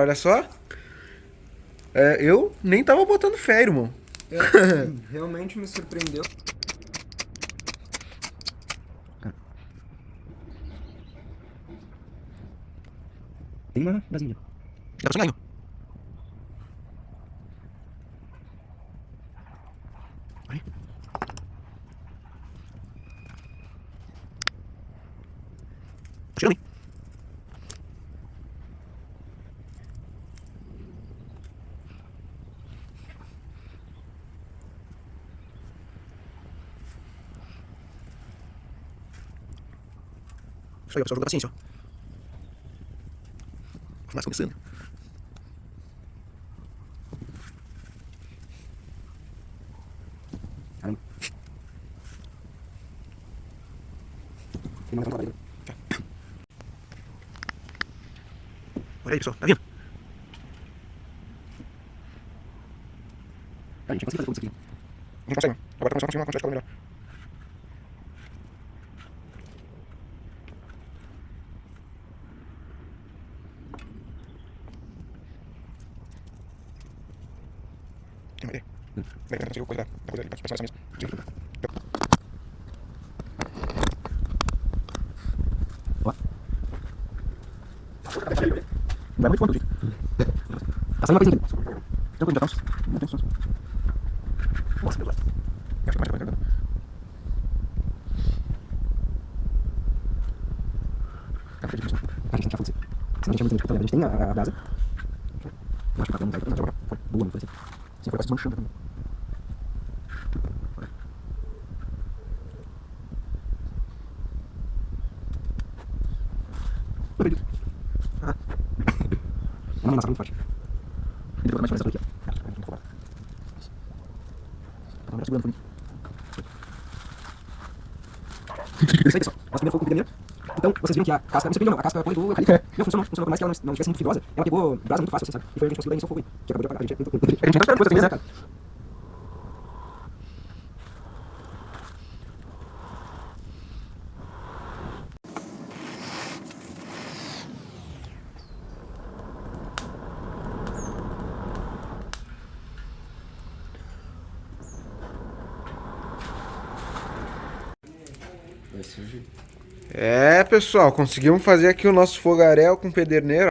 Olha só. Eu nem tava botando fé, irmão. Realmente me surpreendeu. Tem uma Brasília. Dá pra sonhar, irmão. Olha aí. Cheira bem. Isso aí, ó. Só jogar paciência, ó. Fumaça começando. Caramba. Tem uma cantada. Olha aí, pessoal. Tá vendo? A gente consegue fazer tudo isso aqui. A gente consegue. Agora começou a conseguir uma quantidade de calor melhor. Tem uma ideia. Bem, não consigo coisa da coisa ali. Passar essa mesa. Ó. Não vai muito fundo, gente. Tá saindo uma coisa aqui. Tranquilo, já estamos. Não tem sons. Nossa, meu Deus. Eu acho que mais coisa. A gente tem que acontecer. Senão a gente é muito lento. A gente tem a brasa. Eu acho que não vai pra jogar. Boa, não foi assim. Você foi quase desmanchando também. Não acredito. Ah. É uma ameaça muito forte. Ele ficou mais forte aqui, ó. Não vou roubar. Tá segurando por mim. Isso aí, pessoal. Nosso primeiro fogo com primeiro. Então, vocês viram que a casca, não se não, a casca põe do eucalipto. Não funcionou, por mais que ela não tivesse muito fibrosa, ela pegou brasa muito fácil, assim, sabe? E foi a gente conseguiu dar início ao fogo aí, que acabou de apagar. A gente tá esperando coisa assim, né, cara? Pessoal, conseguimos fazer aqui o nosso fogaréu com pederneiro.